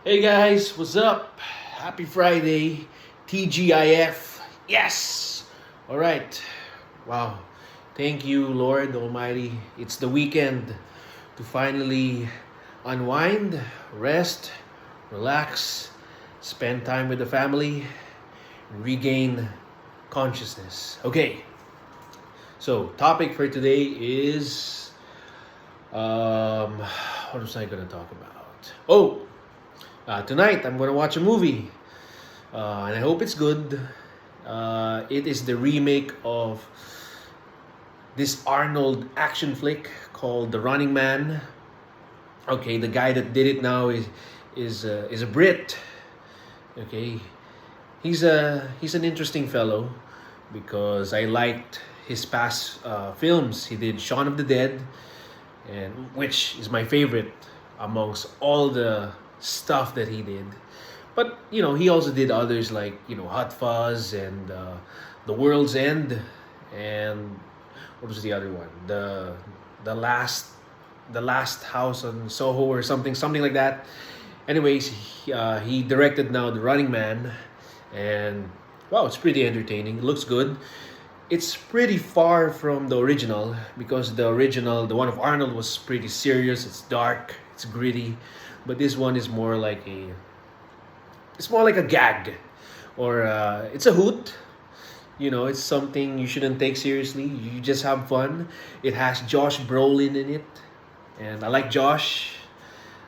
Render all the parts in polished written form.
Hey guys, what's up? Happy Friday, TGIF. Yes! Alright. Wow. Thank you, Lord Almighty. It's the weekend to finally unwind, rest, relax, spend time with the family, and regain consciousness. Okay, so topic for today is what was I gonna talk about? Tonight I'm gonna watch a movie, and I hope it's good. It is the remake of this Arnold action flick called The Running Man. Okay, the guy that did it now is a Brit. Okay, he's an interesting fellow because I liked his past films. He did Shaun of the Dead, and which is my favorite amongst all the stuff that he did. But he also did others like Hot Fuzz and The World's End, and what was the other one? The last the last house on Soho or something like that. Anyways, he directed now The Running Man, and wow, it's pretty entertaining. It looks good. It's pretty far from the original because the original, the one of Arnold, was pretty serious. It's dark, it's gritty, but this one is more like a gag, or it's a hoot. It's something you shouldn't take seriously. You just have fun. It has Josh Brolin in it, and I like Josh.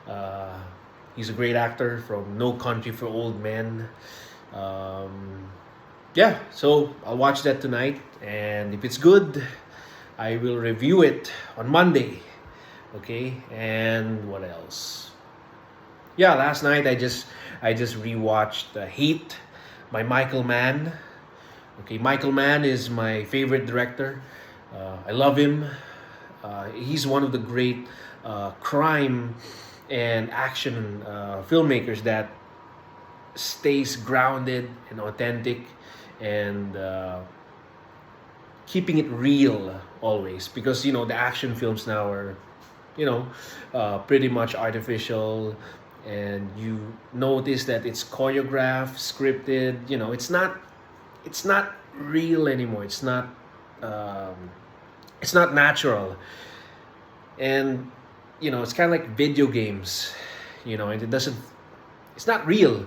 Uh, he's a great actor from No Country for Old Men. Um, yeah, so I'll watch that tonight, and if it's good, I will review it on Monday. Okay, and what else? Yeah, last night I just rewatched Heat by Michael Mann. Okay, Michael Mann is my favorite director. I love him. He's one of the great crime and action filmmakers that stays grounded and authentic, and keeping it real always, because the action films now are you know pretty much artificial, and you notice that it's choreographed, scripted. It's not real anymore. Um, it's not natural, and it's kind of like video games, and it's not real.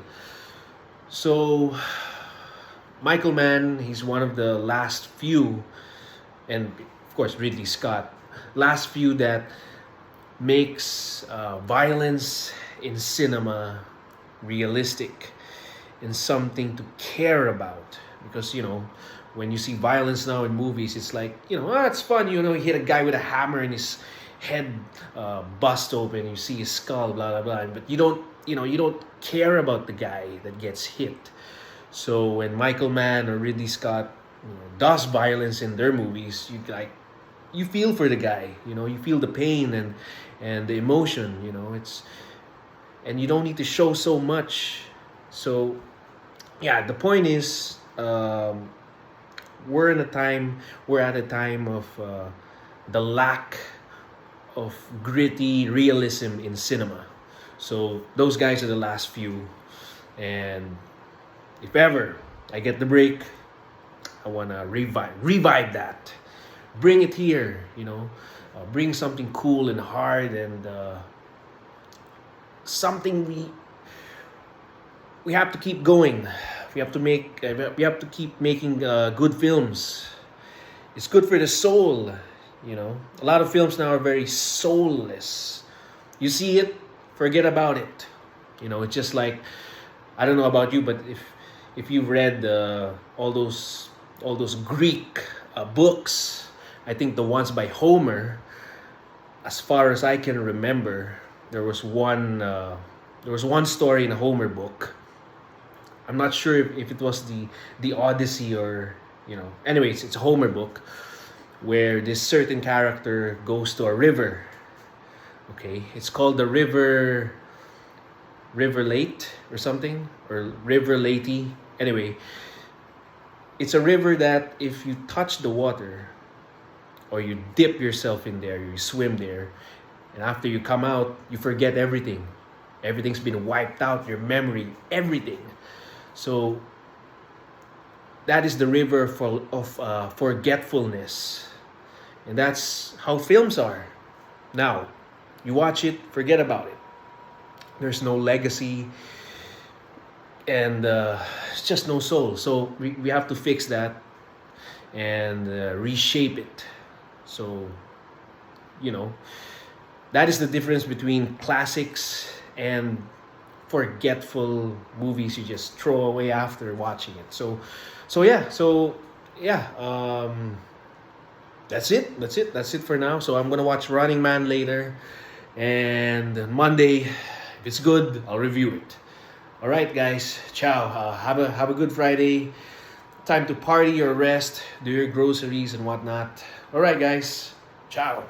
So Michael Mann, he's one of the last few, and of course Ridley Scott, last few that makes violence in cinema realistic and something to care about. Because when you see violence now in movies, it's like it's fun. You hit a guy with a hammer and his head bust open. You see his skull, blah blah blah. But you don't care about the guy that gets hit. So when Michael Mann or Ridley Scott does violence in their movies, you feel for the guy. You feel the pain and the emotion. It's and you don't need to show so much. So yeah, the point is, we're at a time of the lack of gritty realism in cinema. So those guys are the last few, and if ever I get the break, I wanna revive that, bring it here. Bring something cool and hard, and something we have to keep going. We have to keep making good films. It's good for the soul. A lot of films now are very soulless. You see it, forget about it. It's just like, I don't know about you, but if you've read all those Greek books, I think the ones by Homer, as far as I can remember, there was one story in a Homer book. I'm not sure if it was the Odyssey, or Anyways, it's a Homer book where this certain character goes to a river. Okay, it's called the River Late or something, or River Lady. Anyway, it's a river that if you touch the water, or you dip yourself in there, you swim there, and after you come out, you forget everything. Everything's been wiped out, your memory, everything. So that is the river of forgetfulness. And that's how films are. Now, you watch it, forget about it. There's no legacy, and it's just no soul. So we have to fix that and reshape it. So, you know, that is the difference between classics and forgetful movies you just throw away after watching it. So yeah. That's it. That's it for now. So I'm gonna watch Running Man later, and Monday, if it's good, I'll review it. All right, guys. Ciao. Have a good Friday. Time to party or rest, do your groceries and whatnot. All right, guys. Ciao.